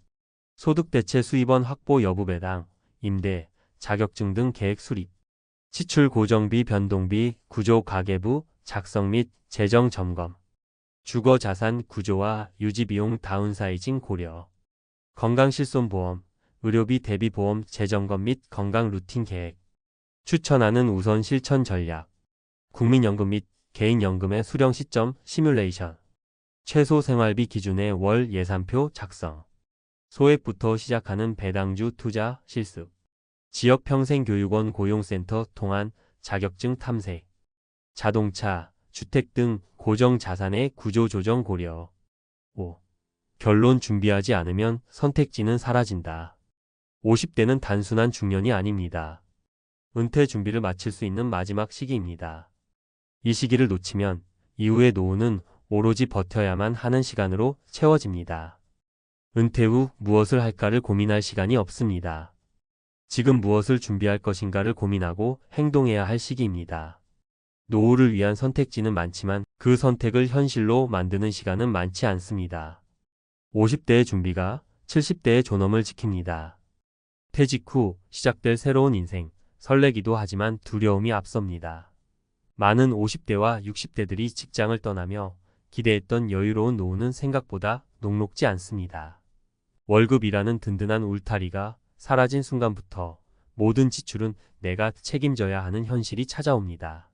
소득대체 수입원 확보 여부 배당, 임대, 자격증 등 계획 수립. 지출 고정비 변동비 구조 가계부 작성 및 재정 점검. 주거자산 구조와 유지비용 다운사이징 고려. 건강실손보험, 의료비 대비보험 재점검 및 건강 루틴 계획. 추천하는 우선 실천 전략. 국민연금 및 개인연금의 수령 시점 시뮬레이션. 최소 생활비 기준의 월 예산표 작성. 소액부터 시작하는 배당주 투자 실습. 지역평생교육원 고용센터 통한 자격증 탐색. 자동차, 주택 등 고정자산의 구조조정 고려. 5. 결론 준비하지 않으면 선택지는 사라진다. 50대는 단순한 중년이 아닙니다. 은퇴 준비를 마칠 수 있는 마지막 시기입니다. 이 시기를 놓치면 이후의 노후는 오로지 버텨야만 하는 시간으로 채워집니다. 은퇴 후 무엇을 할까를 고민할 시간이 없습니다. 지금 무엇을 준비할 것인가를 고민하고 행동해야 할 시기입니다. 노후를 위한 선택지는 많지만 그 선택을 현실로 만드는 시간은 많지 않습니다. 50대의 준비가 70대의 존엄을 지킵니다. 퇴직 후 시작될 새로운 인생, 설레기도 하지만 두려움이 앞섭니다. 많은 50대와 60대들이 직장을 떠나며 기대했던 여유로운 노후는 생각보다 녹록지 않습니다. 월급이라는 든든한 울타리가 사라진 순간부터 모든 지출은 내가 책임져야 하는 현실이 찾아옵니다.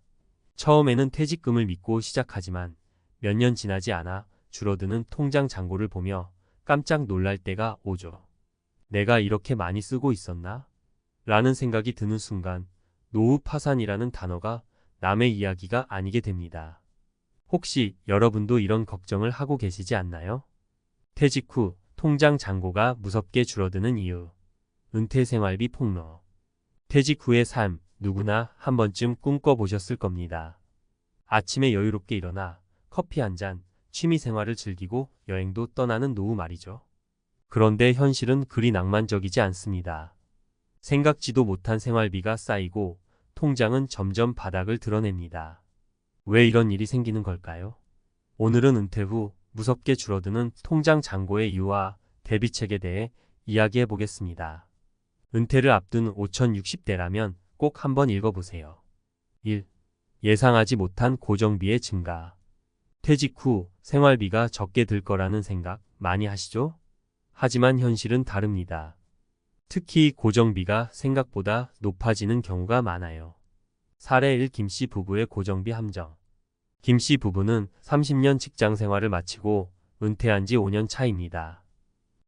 처음에는 퇴직금을 믿고 시작하지만 몇 년 지나지 않아 줄어드는 통장 잔고를 보며 깜짝 놀랄 때가 오죠. 내가 이렇게 많이 쓰고 있었나? 라는 생각이 드는 순간 노후 파산이라는 단어가 남의 이야기가 아니게 됩니다. 혹시 여러분도 이런 걱정을 하고 계시지 않나요? 퇴직 후 통장 잔고가 무섭게 줄어드는 이유. 은퇴 생활비 폭로. 퇴직 후의 삶, 누구나 한 번쯤 꿈꿔보셨을 겁니다. 아침에 여유롭게 일어나 커피 한 잔, 취미 생활을 즐기고 여행도 떠나는 노후 말이죠. 그런데 현실은 그리 낭만적이지 않습니다. 생각지도 못한 생활비가 쌓이고 통장은 점점 바닥을 드러냅니다. 왜 이런 일이 생기는 걸까요? 오늘은 은퇴 후 무섭게 줄어드는 통장 잔고의 이유와 대비책에 대해 이야기해 보겠습니다. 은퇴를 앞둔 5060대라면 꼭 한번 읽어보세요. 1. 예상하지 못한 고정비의 증가. 퇴직 후 생활비가 적게 들 거라는 생각 많이 하시죠? 하지만 현실은 다릅니다. 특히 고정비가 생각보다 높아지는 경우가 많아요. 사례 1. 김씨 부부의 고정비 함정. 김씨 부부는 30년 직장 생활을 마치고 은퇴한 지 5년 차입니다.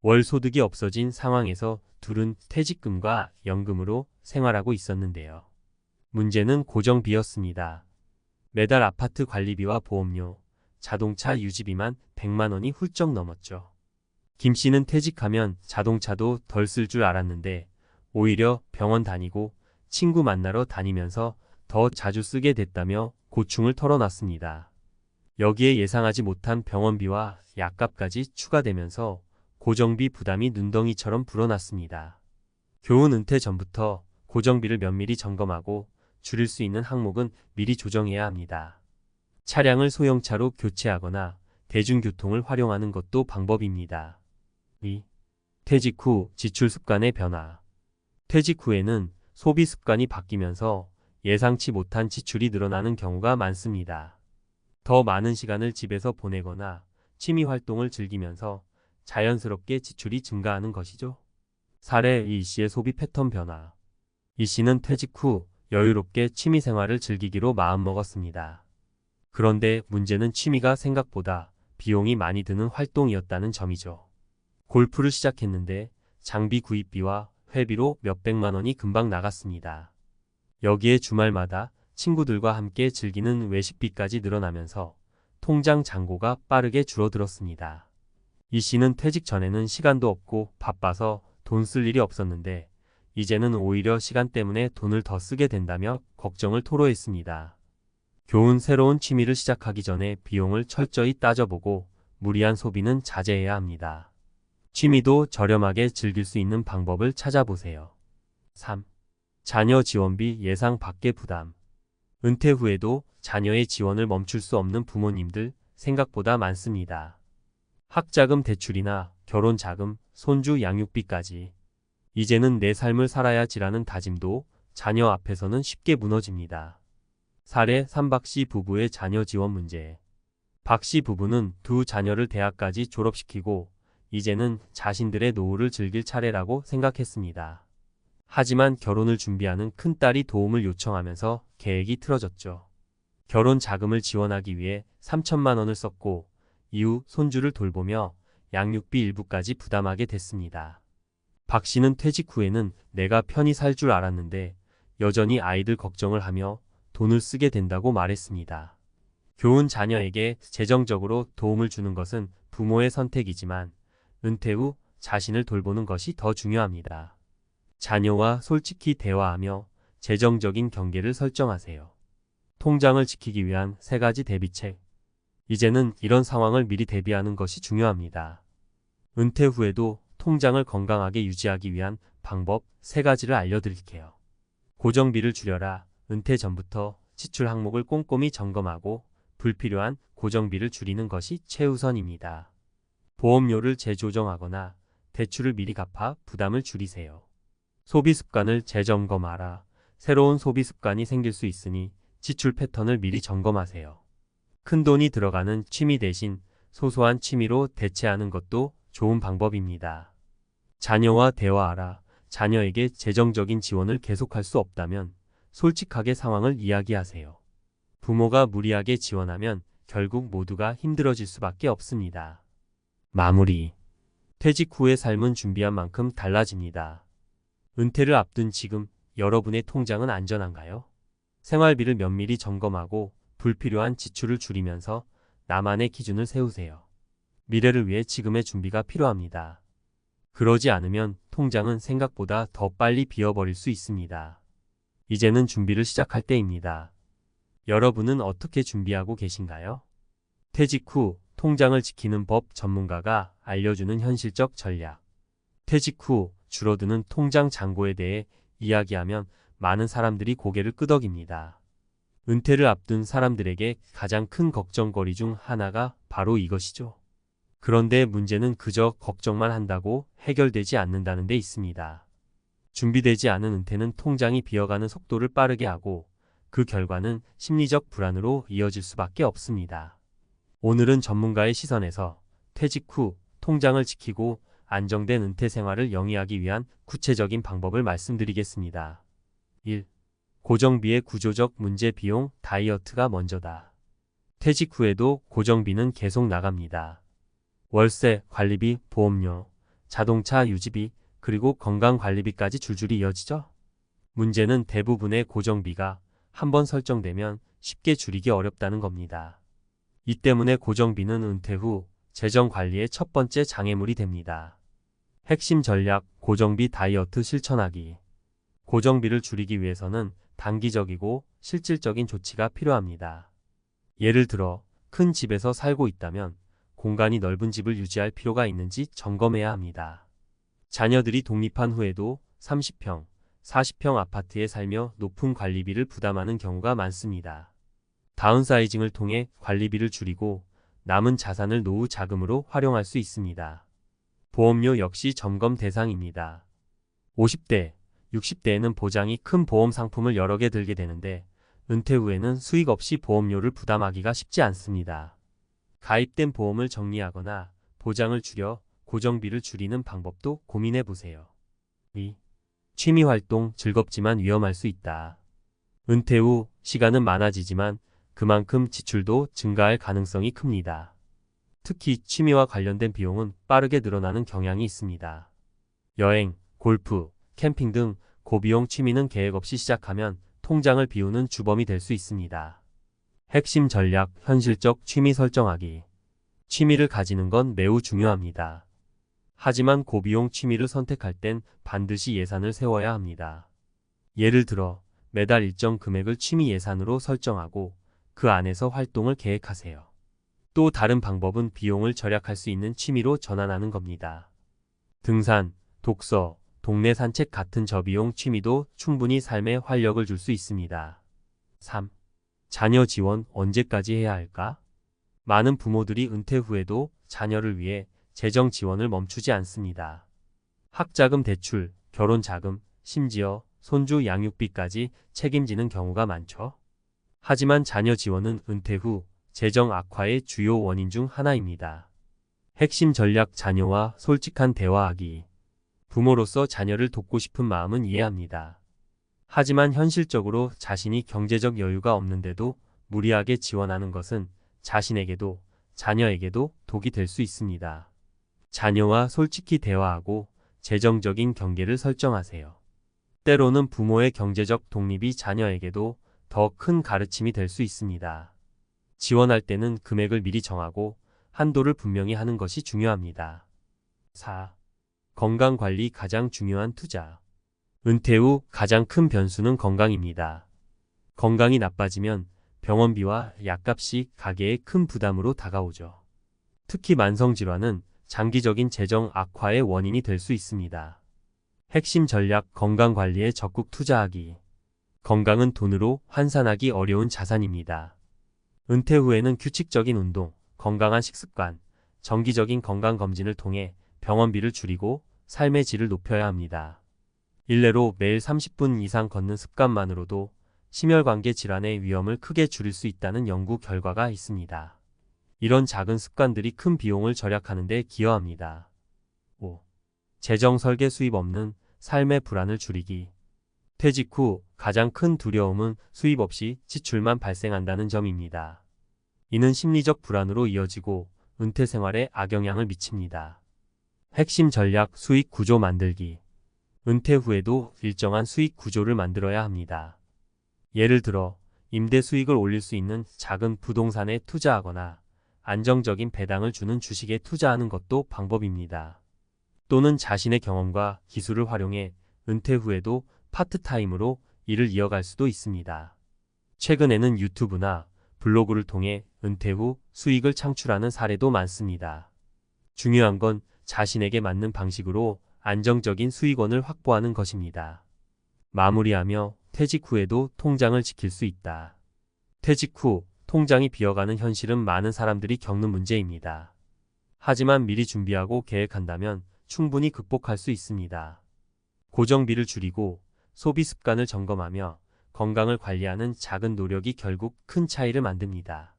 월 소득이 없어진 상황에서 둘은 퇴직금과 연금으로 생활하고 있었는데요. 문제는 고정비였습니다. 매달 아파트 관리비와 보험료, 자동차 유지비만 100만 원이 훌쩍 넘었죠. 김 씨는 퇴직하면 자동차도 덜 쓸 줄 알았는데 오히려 병원 다니고 친구 만나러 다니면서 더 자주 쓰게 됐다며 고충을 털어놨습니다. 여기에 예상하지 못한 병원비와 약값까지 추가되면서 고정비 부담이 눈덩이처럼 불어났습니다. 교훈 은퇴 전부터 고정비를 면밀히 점검하고 줄일 수 있는 항목은 미리 조정해야 합니다. 차량을 소형차로 교체하거나 대중교통을 활용하는 것도 방법입니다. 2. 퇴직 후 지출 습관의 변화. 퇴직 후에는 소비 습관이 바뀌면서 예상치 못한 지출이 늘어나는 경우가 많습니다. 더 많은 시간을 집에서 보내거나 취미 활동을 즐기면서 자연스럽게 지출이 증가하는 것이죠. 사례 이 씨의 소비 패턴 변화. 이 씨는 퇴직 후 여유롭게 취미 생활을 즐기기로 마음먹었습니다. 그런데 문제는 취미가 생각보다 비용이 많이 드는 활동이었다는 점이죠. 골프를 시작했는데 장비 구입비와 회비로 몇백만 원이 금방 나갔습니다. 여기에 주말마다 친구들과 함께 즐기는 외식비까지 늘어나면서 통장 잔고가 빠르게 줄어들었습니다. 이 씨는 퇴직 전에는 시간도 없고 바빠서 돈 쓸 일이 없었는데 이제는 오히려 시간 때문에 돈을 더 쓰게 된다며 걱정을 토로했습니다. 교훈 새로운 취미를 시작하기 전에 비용을 철저히 따져보고 무리한 소비는 자제해야 합니다. 취미도 저렴하게 즐길 수 있는 방법을 찾아보세요. 3. 자녀 지원비 예상 밖의 부담. 은퇴 후에도 자녀의 지원을 멈출 수 없는 부모님들 생각보다 많습니다. 학자금 대출이나 결혼자금, 손주 양육비까지. 이제는 내 삶을 살아야지라는 다짐도 자녀 앞에서는 쉽게 무너집니다. 사례 3박씨 부부의 자녀 지원 문제. 박씨 부부는 두 자녀를 대학까지 졸업시키고 이제는 자신들의 노후를 즐길 차례라고 생각했습니다. 하지만 결혼을 준비하는 큰딸이 도움을 요청하면서 계획이 틀어졌죠. 결혼 자금을 지원하기 위해 3천만 원을 썼고 이후 손주를 돌보며 양육비 일부까지 부담하게 됐습니다. 박 씨는 퇴직 후에는 내가 편히 살 줄 알았는데 여전히 아이들 걱정을 하며 돈을 쓰게 된다고 말했습니다. 교훈 자녀에게 재정적으로 도움을 주는 것은 부모의 선택이지만 은퇴 후 자신을 돌보는 것이 더 중요합니다. 자녀와 솔직히 대화하며 재정적인 경계를 설정하세요. 통장을 지키기 위한 3가지 대비책. 이제는 이런 상황을 미리 대비하는 것이 중요합니다. 은퇴 후에도 통장을 건강하게 유지하기 위한 방법 3가지를 알려드릴게요. 고정비를 줄여라. 은퇴 전부터 지출 항목을 꼼꼼히 점검하고 불필요한 고정비를 줄이는 것이 최우선입니다. 보험료를 재조정하거나 대출을 미리 갚아 부담을 줄이세요. 소비 습관을 재점검하라. 새로운 소비 습관이 생길 수 있으니 지출 패턴을 미리 점검하세요. 큰돈이 들어가는 취미 대신 소소한 취미로 대체하는 것도 좋은 방법입니다. 자녀와 대화하라. 자녀에게 재정적인 지원을 계속할 수 없다면 솔직하게 상황을 이야기하세요. 부모가 무리하게 지원하면 결국 모두가 힘들어질 수밖에 없습니다. 마무리. 퇴직 후의 삶은 준비한 만큼 달라집니다. 은퇴를 앞둔 지금 여러분의 통장은 안전한가요? 생활비를 면밀히 점검하고 불필요한 지출을 줄이면서 나만의 기준을 세우세요. 미래를 위해 지금의 준비가 필요합니다. 그러지 않으면 통장은 생각보다 더 빨리 비어버릴 수 있습니다. 이제는 준비를 시작할 때입니다. 여러분은 어떻게 준비하고 계신가요? 퇴직 후 통장을 지키는 법 전문가가 알려주는 현실적 전략. 퇴직 후 줄어드는 통장 잔고에 대해 이야기하면 많은 사람들이 고개를 끄덕입니다. 은퇴를 앞둔 사람들에게 가장 큰 걱정거리 중 하나가 바로 이것이죠. 그런데 문제는 그저 걱정만 한다고 해결되지 않는다는 데 있습니다. 준비되지 않은 은퇴는 통장이 비어가는 속도를 빠르게 하고 그 결과는 심리적 불안으로 이어질 수밖에 없습니다. 오늘은 전문가의 시선에서 퇴직 후 통장을 지키고 안정된 은퇴 생활을 영위하기 위한 구체적인 방법을 말씀드리겠습니다. 1. 고정비의 구조적 문제. 비용 다이어트가 먼저다. 퇴직 후에도 고정비는 계속 나갑니다. 월세, 관리비, 보험료, 자동차 유지비, 그리고 건강관리비까지 줄줄이 이어지죠. 문제는 대부분의 고정비가 한번 설정되면 쉽게 줄이기 어렵다는 겁니다. 이 때문에 고정비는 은퇴 후 재정관리의 첫 번째 장애물이 됩니다. 핵심 전략, 고정비 다이어트 실천하기. 고정비를 줄이기 위해서는 단기적이고 실질적인 조치가 필요합니다. 예를 들어 큰 집에서 살고 있다면 공간이 넓은 집을 유지할 필요가 있는지 점검해야 합니다. 자녀들이 독립한 후에도 30평, 40평 아파트에 살며 높은 관리비를 부담하는 경우가 많습니다. 다운사이징을 통해 관리비를 줄이고 남은 자산을 노후 자금으로 활용할 수 있습니다. 보험료 역시 점검 대상입니다. 50대, 60대에는 보장이 큰 보험 상품을 여러 개 들게 되는데 은퇴 후에는 수익 없이 보험료를 부담하기가 쉽지 않습니다. 가입된 보험을 정리하거나 보장을 줄여 고정비를 줄이는 방법도 고민해 보세요. 2. 취미활동 즐겁지만 위험할 수 있다. 은퇴 후 시간은 많아지지만 그만큼 지출도 증가할 가능성이 큽니다. 특히 취미와 관련된 비용은 빠르게 늘어나는 경향이 있습니다. 여행, 골프, 캠핑 등 고비용 취미는 계획 없이 시작하면 통장을 비우는 주범이 될 수 있습니다. 핵심 전략, 현실적 취미 설정하기. 취미를 가지는 건 매우 중요합니다. 하지만 고비용 취미를 선택할 땐 반드시 예산을 세워야 합니다. 예를 들어 매달 일정 금액을 취미 예산으로 설정하고 그 안에서 활동을 계획하세요. 또 다른 방법은 비용을 절약할 수 있는 취미로 전환하는 겁니다. 등산, 독서, 동네 산책 같은 저비용 취미도 충분히 삶에 활력을 줄 수 있습니다. 3. 자녀 지원 언제까지 해야 할까? 많은 부모들이 은퇴 후에도 자녀를 위해 재정 지원을 멈추지 않습니다. 학자금 대출, 결혼 자금, 심지어 손주 양육비까지 책임지는 경우가 많죠. 하지만 자녀 지원은 은퇴 후 재정 악화의 주요 원인 중 하나입니다. 핵심 전략 자녀와 솔직한 대화하기. 부모로서 자녀를 돕고 싶은 마음은 이해합니다. 하지만 현실적으로 자신이 경제적 여유가 없는데도 무리하게 지원하는 것은 자신에게도 자녀에게도 독이 될 수 있습니다. 자녀와 솔직히 대화하고 재정적인 경계를 설정하세요. 때로는 부모의 경제적 독립이 자녀에게도 더 큰 가르침이 될 수 있습니다. 지원할 때는 금액을 미리 정하고 한도를 분명히 하는 것이 중요합니다. 4. 건강관리 가장 중요한 투자. 은퇴 후 가장 큰 변수는 건강입니다. 건강이 나빠지면 병원비와 약값이 가계에 큰 부담으로 다가오죠. 특히 만성질환은 장기적인 재정 악화의 원인이 될 수 있습니다. 핵심 전략 건강관리에 적극 투자하기. 건강은 돈으로 환산하기 어려운 자산입니다. 은퇴 후에는 규칙적인 운동, 건강한 식습관, 정기적인 건강검진을 통해 병원비를 줄이고 삶의 질을 높여야 합니다. 일례로 매일 30분 이상 걷는 습관만으로도 심혈관계 질환의 위험을 크게 줄일 수 있다는 연구 결과가 있습니다. 이런 작은 습관들이 큰 비용을 절약하는 데 기여합니다. 5. 재정 설계 수입 없는 삶의 불안을 줄이기. 퇴직 후 가장 큰 두려움은 수입 없이 지출만 발생한다는 점입니다. 이는 심리적 불안으로 이어지고 은퇴 생활에 악영향을 미칩니다. 핵심 전략 수익 구조 만들기. 은퇴 후에도 일정한 수익 구조를 만들어야 합니다. 예를 들어 임대 수익을 올릴 수 있는 작은 부동산에 투자하거나 안정적인 배당을 주는 주식에 투자하는 것도 방법입니다. 또는 자신의 경험과 기술을 활용해 은퇴 후에도 파트타임으로 일을 이어갈 수도 있습니다. 최근에는 유튜브나 블로그를 통해 은퇴 후 수익을 창출하는 사례도 많습니다. 중요한 건 자신에게 맞는 방식으로 안정적인 수익원을 확보하는 것입니다. 마무리하며 퇴직 후에도 통장을 지킬 수 있다. 퇴직 후 통장이 비어가는 현실은 많은 사람들이 겪는 문제입니다. 하지만 미리 준비하고 계획한다면 충분히 극복할 수 있습니다. 고정비를 줄이고 소비 습관을 점검하며 건강을 관리하는 작은 노력이 결국 큰 차이를 만듭니다.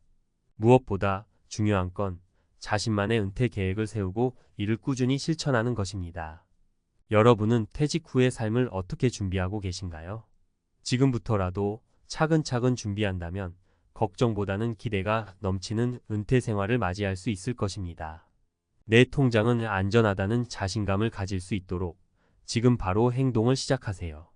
무엇보다 중요한 건 자신만의 은퇴 계획을 세우고 이를 꾸준히 실천하는 것입니다. 여러분은 퇴직 후의 삶을 어떻게 준비하고 계신가요? 지금부터라도 차근차근 준비한다면 걱정보다는 기대가 넘치는 은퇴 생활을 맞이할 수 있을 것입니다. 내 통장은 안전하다는 자신감을 가질 수 있도록 지금 바로 행동을 시작하세요.